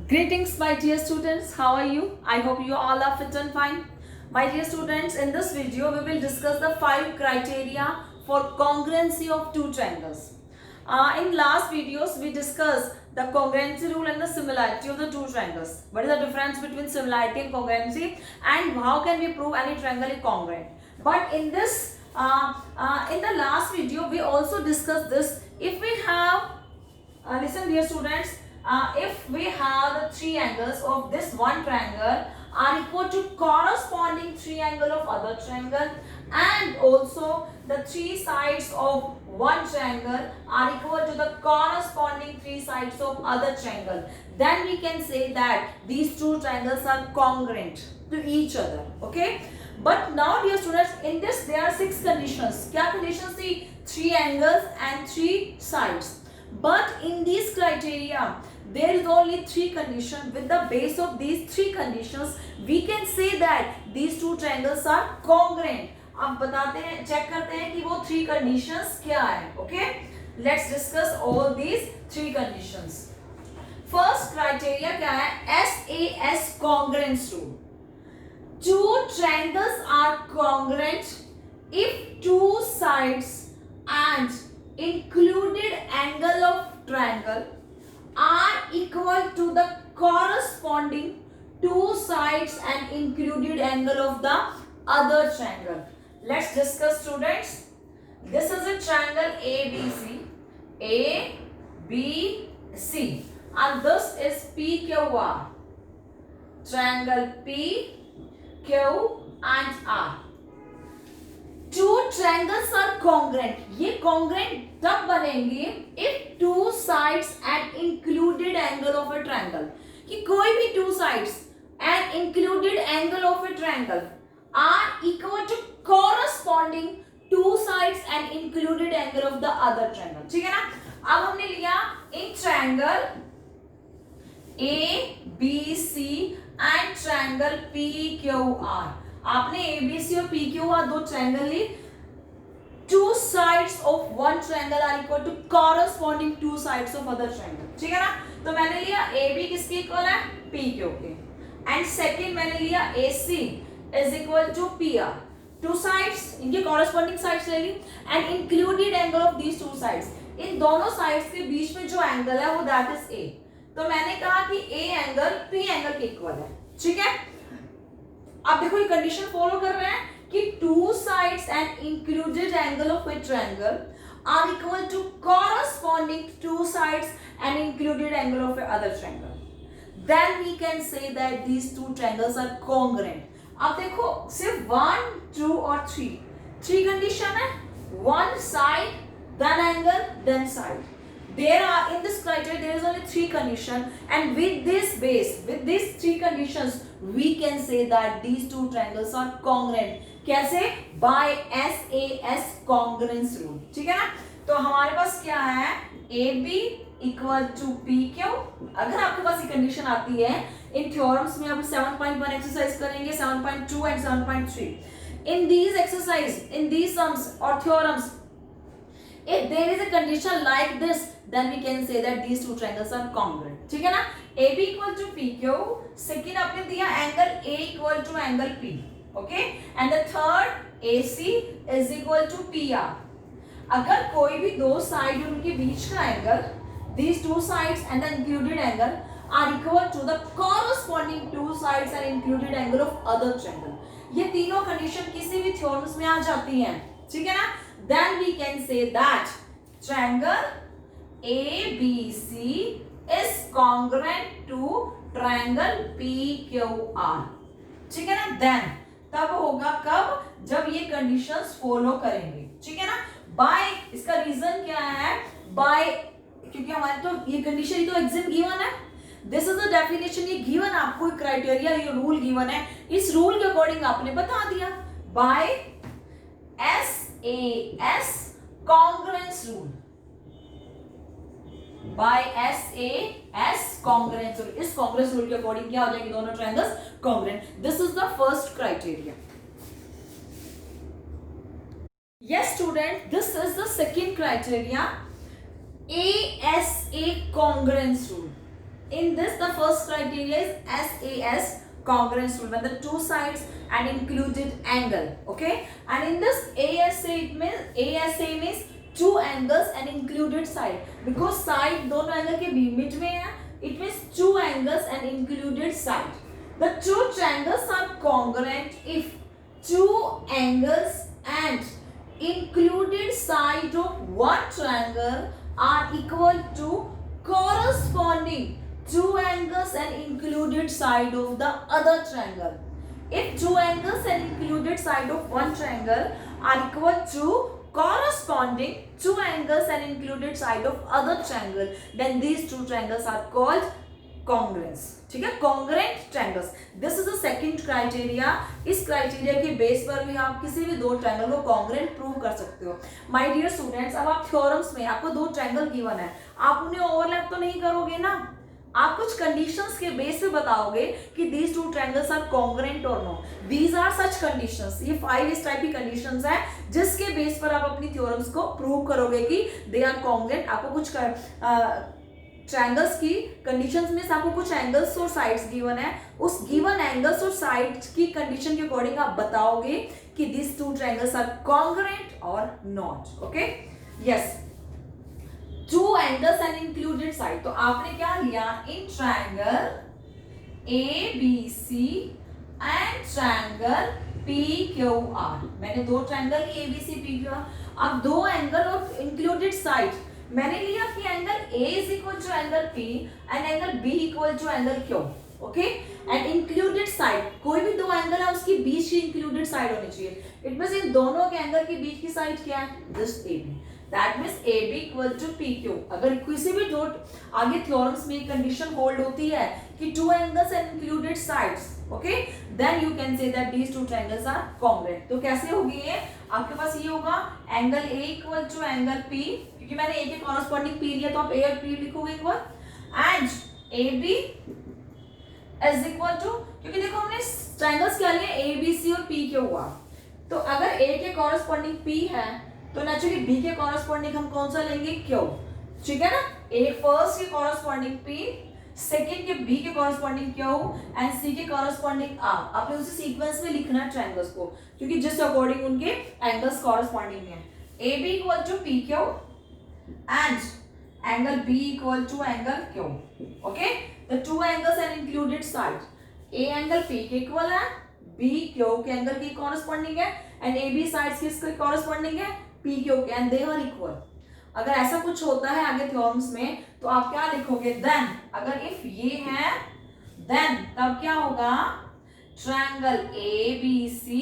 Greetings, my dear students. How are you? I hope you all are fit and fine. My dear students, in this video, we will discuss the 5 criteria for congruency of two triangles. In last videos, we discussed the congruency rule and the similarity of the two triangles. What is the difference between similarity and congruency, and how can we prove any triangle is congruent? But in this, in the last video, we also discussed this. If we have, listen, dear students. If we have the three angles of this one triangle are equal to corresponding triangle of other triangle, and also the three sides of one triangle are equal to the corresponding three sides of other triangle, then we can say that these two triangles are congruent to each other. Okay, but now dear students, in this there are 6 conditions. Kya conditions थी? 3 angles and 3 sides. But in these criteria, there is only 3 conditions. With the base of these 3 conditions, we can say that these two triangles are congruent. अब बताते हैं, check करते हैं कि वो 3 conditions क्या है. Okay, let's discuss all these 3 conditions. First criteria क्या है? SAS congruence rule. Two triangles are congruent if two sides and included angle of triangle are equal to the corresponding two sides and included angle of the other triangle. Let's discuss, students. This is a triangle ABC, ABC, and this is PQR. Triangle PQ and R. Two triangles are congruent. ये congruent तब बनेंगे if two sides and included angle of a triangle. कि कोई भी two sides and included angle of a triangle are equal to corresponding two sides and included angle of the other triangle. ठीक है ना? अब हमने लिया एक triangle ABC and triangle PQR. आपने ABC और PQR दो ट्रायंगल ली. Two sides of one triangle are equal to corresponding two sides of other triangle. ठीक है ना? तो मैंने लिया AB किसके इक्वल है? PQ के. एंड सेकेंड मैंने लिया AC is equal to PR. Two sides, इनके corresponding sides ले ली and included angle of these two sides. इन दोनों sides के बीच में जो angle है वो that is A. तो मैंने कहा कि A एंगल P एंगल के इक्वल है. ठीक है? अब देखो ये कंडीशन फॉलो कर रहे हैं कि two sides and included angle of a triangle are equal to corresponding two sides and included angle of a other triangle, then we can say that these two triangles are congruent. अब देखो सिर्फ 1, 2 और 3 condition है. One side, then angle, then side. There are, in this criteria there is only 3 conditions, and with this base, with these 3 conditions, we can say that these two triangles are congruent. कैसे? By SAS congruence rule. ठीक है ना? तो हमारे पास क्या है? AB equal to PQ. अगर आपके पास ये कंडीशन आती है इन थ्योरम्स में, आप 7.1 एक्सरसाइज करेंगे, 7.2 and 7.3. In these exercise, in these sums or theorems, if there is a condition like this, then we can say that these two triangles are congruent. ठीक है ना? AB equal to PQ. Second आपने दिया angle A equal to angle P. Okay? And the third AC is equal to PR. अगर कोई भी दो side उनके बीच का angle, these two sides and the included angle are equal to the corresponding two sides and included angle of other triangle. ये तीनों condition किसी भी थ्योरम्स में आ जाती हैं. ठीक है ना? Then we can say that triangle ABC is congruent to triangle PQR. ठीक है ना? Then तब होगा कब? जब ये कंडीशंस फॉलो करेंगे. ठीक है ना? बाय, इसका रीजन क्या है? बाय, क्योंकि हमारे तो ये कंडीशन ही तो एग्जाम गिवन है. This is the definition. ये गिवन आपको क्राइटेरिया, ये रूल गिवन है. इस रूल के अकॉर्डिंग आपने बता दिया bye SAS congruence rule. By SAS congruence rule. इस congruence rule के अकॉर्डिंग क्या हो जाएंगे दोनों triangles congruent. This is the first criteria. Yes, student. This is the second criteria. ASA congruence rule. In this, the first criteria is SAS, congruence rule, when the two sides and included angle. Okay, and in this ASA, ASA means two angles and included side, because side दोनों angle के बीच में है, it means two angles and included side. The two triangles are congruent if two angles and included side of one triangle are equal to corresponding two angles and included side of the other triangle. If two angles and included side of one triangle are equal to corresponding two angles and included side of other triangle, then these two triangles are called congruence. ठीक है, congruent triangles. This is the second criteria. इस criteria के base पर भी आप किसी भी दो ट्रायंगल को congruent प्रूव कर सकते हो. My dear students, अब आप थ्योरम्स में आपको दो ट्रायंगल गिवन है, आप उन्हें ओवरलैप तो नहीं करोगे ना, आप कुछ कंडीशंस के बेस पे बताओगे कि these two triangles are congruent or no. These are such conditions. ये 5 इस टाइप की कंडीशंस है जिसके बेस पर आप अपनी थ्योरम्स को प्रूव करोगे कि they are congruent. आपको कुछ ट्रायंगल्स की कंडीशंस में आपको कुछ एंगल्स और साइड्स गिवन है, उस गिवन एंगल्स और साइड्स की कंडीशन के अकॉर्डिंग आप बताओगे कि this two triangles are congruent और not. Okay, yes, two angles and included side. तो आपने क्या लिया, in triangle ABC and triangle PQR. मैंने दो ट्रायंगल ABC PQR, अब दो एंगल और इंक्लूडेड साइड मैंने लिया कि angle A is equal to angle P and angle B equal to angle Q. Okay, and included side, कोई भी दो एंगल है उसकी बीच की इंक्लूडेड साइड होनी चाहिए. इट मींस इन दोनों के एंगल की बीच की साइड क्या है, this AB. That means AB equal to PQ. अगर किसी भी दो आगे थ्योरम्स में कंडीशन होल्ड होती है कि two angles and included sides, okay, then you can say that these two triangles are congruent. तो कैसे होगी ये, आपके पास ये होगा angle A equal to angle P, क्योंकि मैंने A के कॉरेस्पॉन्डिंग P लिया तो आप A और P लिखोगे एक बार, and AB is equal to, क्योंकि देखो हमने ट्रायंगल्स क्या लिए, ABC और PQR. तो अगर A के कॉरेस्पॉन्डिंग P है तो नेचुरली B के कॉरेस्पॉन्डिंग हम कौन सा लेंगे, Q. ठीक है ना, A फर्स्ट के कॉरेस्पॉन्डिंग P, सेकेंड के B के कॉरेस्पॉन्डिंग Q एंड C के कॉरेस्पॉन्डिंग R. आपने उसी सीक्वेंस में लिखना है ट्रायंगल्स को, क्योंकि जिस अकॉर्डिंग उनके एंगल्स कॉरेस्पॉन्डिंग है. AB equal to PQ and angle B equal to angle Q. Okay, the two angles are included side. A angle P के इक्वल है, B Q के एंगल की कॉरेस्पॉन्डिंग है, एंड AB साइड्स किसके corresponding है, P Q के, and they are equal. अगर ऐसा कुछ होता है आगे थ्योरम्स में तो आप क्या लिखोगे, देन अगर इफ ये है देन तब क्या होगा, triangle ABC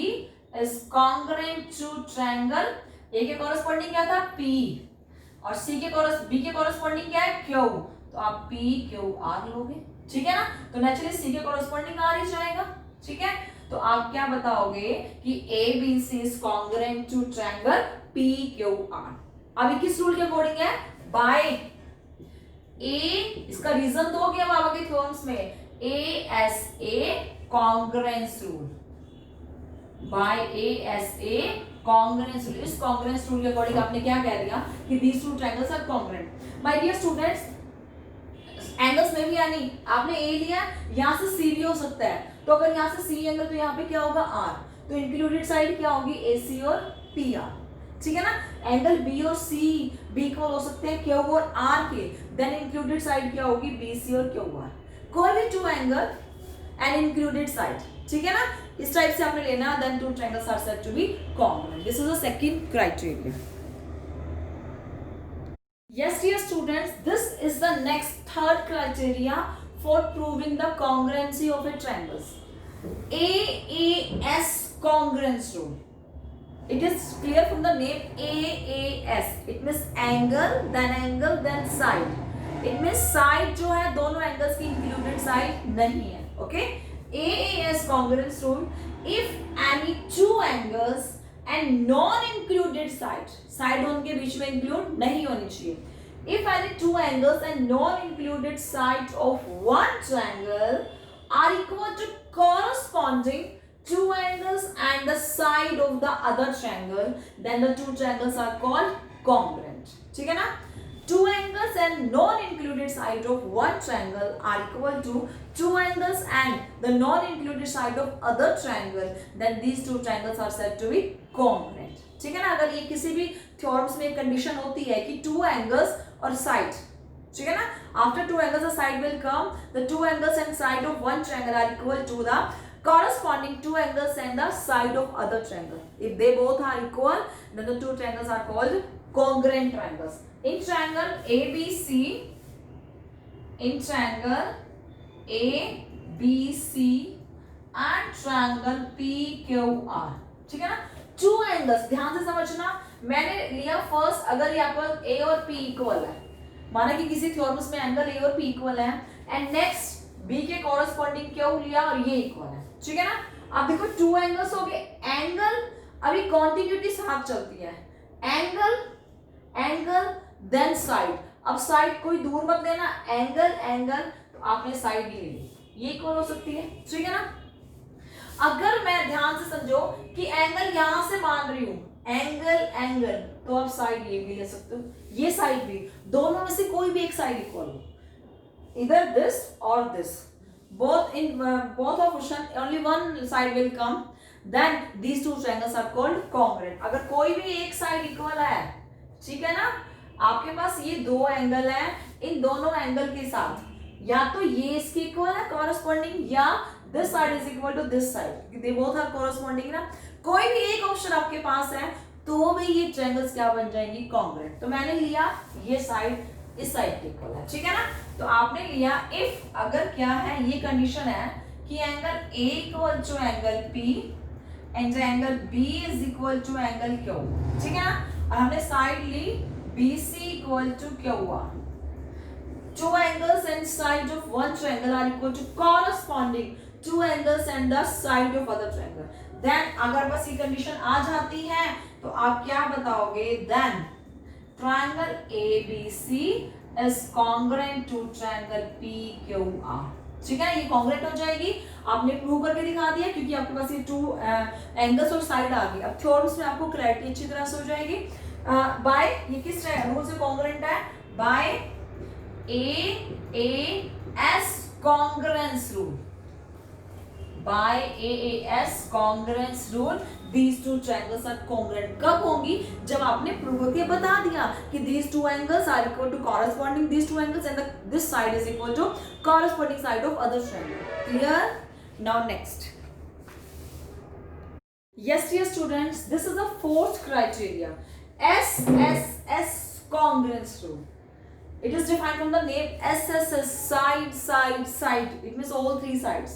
is congruent to triangle A के कॉरेस्पॉन्डिंग क्या था, P, और B के कॉरेस्पॉन्डिंग क्या है, Q. तो आप PQR लोगे. ठीक है ना, तो नेचुरली C के कॉरेस्पॉन्डिंग R ही जाएगा. ठीक है, तो आप क्या बताओगे कि ABC is congruent to triangle PQR. अभी किस रूल के अकॉर्डिंग है, बाय A. इसका रीजन दोगे अब आगे थ्योरम्स में, ASA congruence rule, by ASA congruence rule. इस कॉन्ग्रुएंस रूल के अकॉर्डिंग आपने क्या कह दिया कि these two triangles are congruent. My dear students, angles में भी यानी आपने A लिया, यहां से C भी हो सकता है, तो अगर यहां से C एंगल तो यहां पे क्या होगा, R. तो इंक्लूडेड साइड क्या होगी, AC और PR. ठीक है ना, एंगल B और C B इक्वल हो सकते हैं Q और R के, देन इंक्लूडेड साइड क्या होगी, BC और QR. कोई भी two angle and included side. ठीक है ना, इस टाइप से आपने लेना, then two triangles are said to be congruent. This is the second criteria. Yes, dear students, this is the next third criteria for proving the congruency of a triangles. AAS congruence rule. It is clear from the name AAS. It means angle, then side. It means side जो है दोनों angles की included side नहीं है. Okay? AAS congruence rule. If any two angles and non-included side उनके बीच में include नहीं होनी चाहिए. If any two angles and non-included sides of one triangle are equal to corresponding two angles and the side of the other triangle, then the two triangles are called congruent. ठीक है ना? two angles and non-included side of one triangle are equal to two angles and the non-included side of other triangle, then these two triangles are said to be congruent. ठीक है ना, अगर ये किसी भी थ्योरम्स में कंडीशन होती है कि टू एंगल्स और साइड, ठीक है ना, after two angles the side will come, the two angles and side of one triangle are equal to the corresponding two angles and the side of other triangle. If they both are equal, then the two triangles are called congruent triangles. In triangle ABC, in triangle ABC and triangle PQR, ठीक है ना, two angles, ध्यान से समझना, मैंने लिया first, अगर यहाँ पर A और P इक्वल है, माना कि किसी थ्योरम्स में एंगल A और P इक्वल है, एंड नेक्स्ट B के कॉरस्पॉन्डिंग Q लिया और ये इक्वल है, ठीक है ना। अब देखो टू एंगल्स हो गए, एंगल अभी कॉन्टिन्यूटी साथ चलती है, एंगल एंगल देन साइड, अब साइड कोई दूर मत लेना, एंगल एंगल, तो आपने साइड ही ले ली, ये इक्वल हो सकती है, ठीक है ना। अगर मैं ध्यान से समझो कि एंगल यहां से मान रही हूं, एंगल एंगल, तो आप साइड ये भी ले सकते हो, ये साइड भी, दोनों में से कोई भी एक साइड इक्वल हो, either this or this, both of question only one side will come, then these two triangles are called congruent. अगर कोई भी एक साइड इक्वल है, ठीक है ना, आपके पास ये दो एंगल है, इन दोनों एंगल के साथ या तो ये इसके इक्वल है कॉरस्पॉन्डिंग, या this side is equal to this side, they both are corresponding ना, कोई भी एक ऑप्शन आपके पास है तो भी ये ट्रायंगल्स क्या बन जाएंगी, कॉन्ग्रुएंट। तो मैंने लिया ये साइड इस साइड के इक्वल है, ठीक है ना, तो आपने लिया इफ, अगर क्या है, ये कंडीशन है कि angle A equal to angle P and angle B is equal to angle Q, ठीक है ना, और हमने साइड ली BC equal to QR, two angles and side of one triangle are equal to corresponding two angles and the side of other triangle. Then अगर बस ये condition आ जाती है तो आप क्या बताओगे, then triangle ABC is congruent to triangle PQR, ठीक है ना, ये कॉन्ग्रुएंट हो जाएगी, आपने प्रूव करके दिखा दिया क्योंकि आपके पास ये टू एंगल्स और साइड आ गई। अब थ्योरम्स में आपको क्लैरिटी अच्छी तरह से हो जाएगी। बाय ये किस रूल से कॉन्ग्रुएंट है, bye AAS congruence rule, by AAS congruence rule these two triangles are congruent। कब होंगी, जब आपने प्रूव करके बता दिया कि these two angles are equal to corresponding these two angles and this side is equal to corresponding side of other triangle। Clear? Now next, yes dear students, this is the fourth criteria, SSS congruence rule. It is defined from the name SSS, side, side, side. It means all three sides.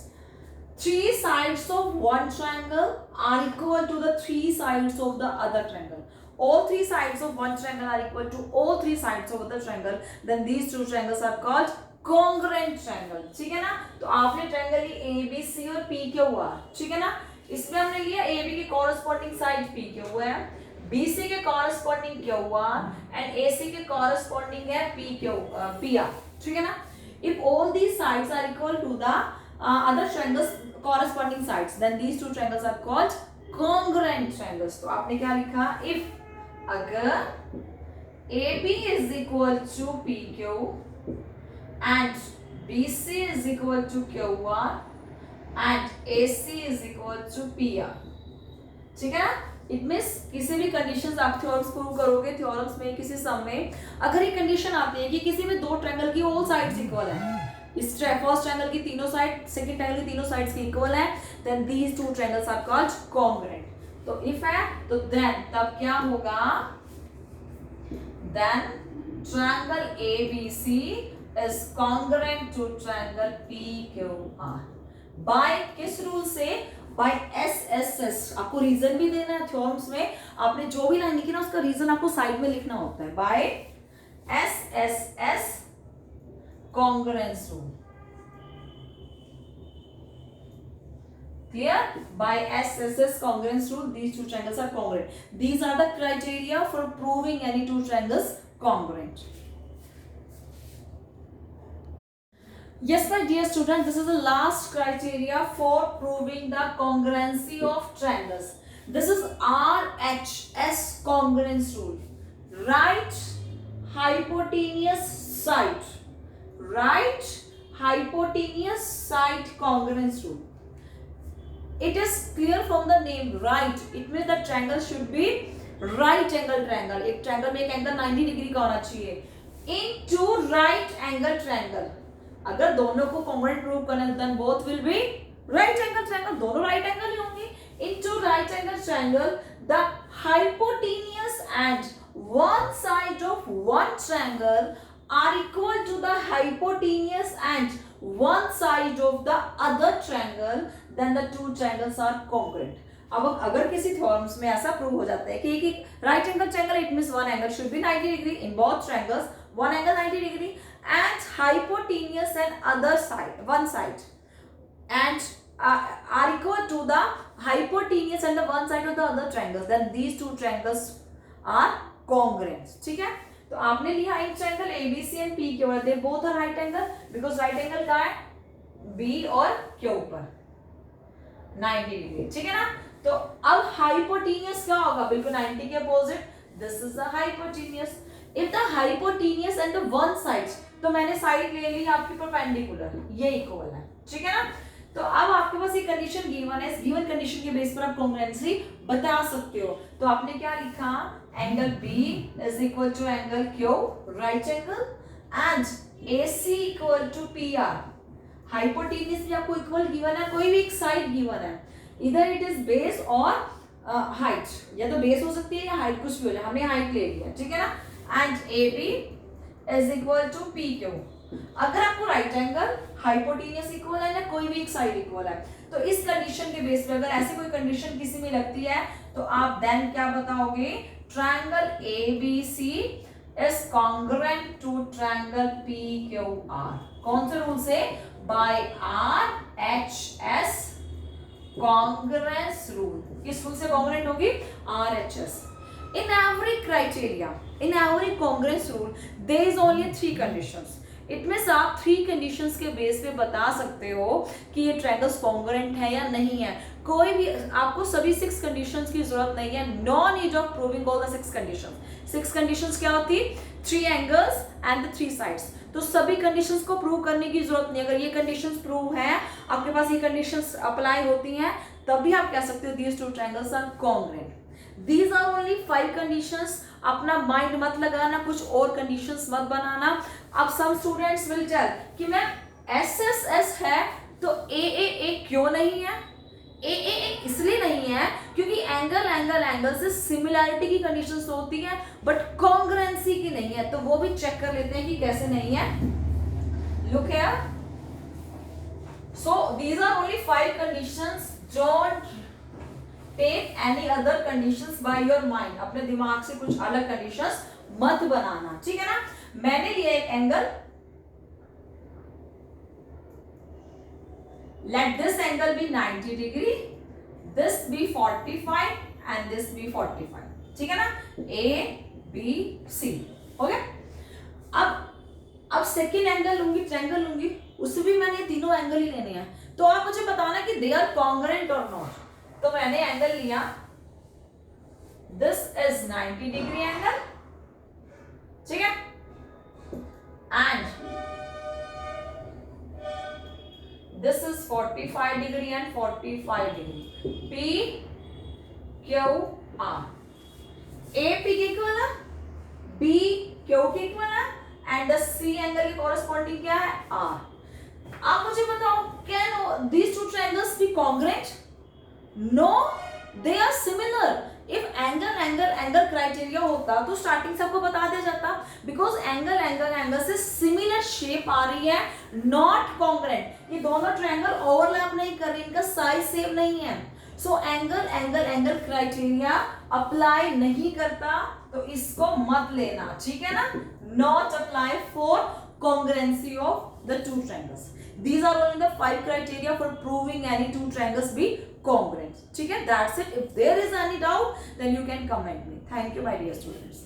Three sides of one triangle are equal to the three sides of the other triangle. All three sides of one triangle are equal to all three sides of the triangle. Then these two triangles are called congruent triangle. ठीक है ना? तो आपने triangle ली ABC और PQR. ठीक है ना? इसमें हमने लिया AB के corresponding side PQ है, BC के corresponding QR and AC के corresponding है PR, ठीक है ना? If all these sides are equal to the other triangles corresponding sides, then these two triangles are called congruent triangles. तो आपने क्या लिखा? If अगर AB is equal to PQ and BC is equal to QR and AC is equal to PR, ठीक है ना? It means किसी भी कंडीशंस आप थ्योरम्स प्रूव करोगे, थ्योरम्स में किसी सम में अगर ये कंडीशन आती है कि किसी में दो ट्रायंगल की ऑल साइड्स इक्वल है, इस फर्स्ट ट्रायंगल की तीनों साइड, सेकंड ट्रायंगल की तीनों साइड्स की इक्वल है, then these two triangles are called congruent. तो इफ है तो देन तब क्या होगा, then triangle ABC is congruent to triangle PQR by किस रूल से, बाय SSS। आपको रीजन भी देना है थ्योरम्स में, आपने जो भी लाइन लिखी ना उसका रीजन आपको साइड में लिखना होता है, bye SSS congruence rule। Clear? By SSS congruence rule these two triangles are congruent. These are the criteria for proving any two triangles congruent। Yes my dear student, this is the last criteria for proving the congruency of triangles. This is RHS congruence rule, right hypotenuse side, right hypotenuse side congruence rule. It is clear from the name, right? It means the triangle should be right angle triangle. एक triangle में एक angle 90 degree का होना चाहिए. In two right angle triangle, अगर दोनों को congruent prove करना है then both will be right angle triangle. दोनों right angle ही होंगे. In two right angle triangle, the hypotenuse and one side of one triangle are equal to the hypotenuse and one side of the other triangle, then the two triangles are congruent. अब अगर किसी theorems में ऐसा prove हो जाता है कि right angle triangle, it means one angle should be 90 degree in both triangles, one angle 90 degree and hypotenuse and other side, one side and are equal to the hypotenuse and the one side of the other triangles, then these two triangles are congruent. ठीक है, तो आपने लिया एक triangle ABC and PQ, they both are right angle because right angle का है B और Q पर 90 डिग्री. ठीक है ना, तो अब हाइपोटेन्यूस क्या होगा, बिल्कुल 90 के opposite. This is the hypotenuse. If the hypotenuse and the one side, तो मैंने साइड ले ली आपकी परपेंडिकुलर, ये इक्वल है. ठीक है ना, तो अब आपके पास ये कंडीशन गिवन है. इस गिवन कंडीशन के बेस पर आप कॉन्ग्रुएंसी बता सकते हो. तो आपने क्या लिखा, angle B is equal to angle Q right angle and AC equal to PR. Hypotenuse भी आपको इक्वल गिवन है, कोई भी एक साइड गिवन है, इधर इट इज बेस और हाइट, या तो बेस हो सकती है या हाइट, कुछ भी हो जाए, हमने हाइट ले लिया. ठीक है ना, and AB is equal to PQ. अगर आपको राइट एंगल हाइपोटेन्यूस इक्वल है ना, कोई भी एक साइड इक्वल है, तो इस कंडीशन के बेस पे अगर ऐसी कोई कंडीशन किसी में लगती है तो आप देन क्या बताओगे, triangle ABC is congruent to triangle PQR. कौन से रूल से, बाय RHS कॉन्ग्रुएंस रूल. किस रूल से कॉन्ग्रुएंट होगी, RHS. In every criteria, in every congruence rule, there is only three conditions. It means आप 3 कंडीशंस के बेस पे बता सकते हो कि ये ट्रायंगल्स कॉन्ग्रुएंट है या नहीं है. कोई भी, आपको सभी 6 कंडीशंस की जरूरत नहीं है. No need of proving all the 6 conditions. 6 conditions क्या होती, 3 एंगल्स एंड द 3 साइड्स. तो सभी कंडीशंस को प्रूव करने की जरूरत नहीं. अगर ये कंडीशंस प्रूव है, आपके पास ये कंडीशंस अप्लाई होती हैं, तब भी आप कह सकते हो these two triangles are congruent. These are only 5 conditions. अपना माइंड मत लगाना, कुछ और कंडीशंस मत बनाना. अब सम स्टूडेंट्स विल टेल कि मैम SSS है तो AAA क्यों नहीं है. AAA इसलिए नहीं है क्योंकि एंगल से सिमिलैरिटी की कंडीशंस होती है बट कॉन्ग्रुएंसी की नहीं है. तो वो भी चेक कर लेते हैं कि कैसे नहीं है. Look here. So these are only 5 conditions. Don't take any other conditions by your mind. अपने दिमाग से कुछ अलग कंडीशंस मत बनाना. ठीक है ना, मैंने लिया एक angle, let this angle be 90 degree, this be 45 and this be 45. ठीक है ना, ABC हो गया. अब सेकेंड एंगल लूंगी, ट्रायंगल लूंगी, उससे भी मैंने तीनों एंगल ही लेने हैं. तो आप मुझे बताना कि दे आर कॉन्ग्रुएंट और नॉट. तो मैंने एंगल लिया, दिस इज 90 डिग्री एंगल. ठीक है, and this is 45 degree and 45 degree. PQR. AP के इक्वल है, BQ के इक्वल है एंड द C एंगल के कॉरेस्पॉन्डिंग क्या है, R. आप मुझे बताओ, can these two triangles be congruent? No, they are similar. If angle criteria होता तो स्टार्टिंग से आपको बता दिया जाता. बिकॉज एंगल से सिमिलर शेप आ रही है, नॉट कॉन्ग्रुएंट. ये दोनों ट्रायंगल ओवरलैप नहीं कर रही, इनका साइज सेम नहीं है. सो एंगल क्राइटेरिया अप्लाई नहीं करता, तो इसको मत लेना. ठीक है ना, not apply for congruency of the two triangles. These are only the 5 criteria for proving any two triangles be congruent. ठीक है, that's it. If there is any doubt, then you can comment me. Thank you, my dear students.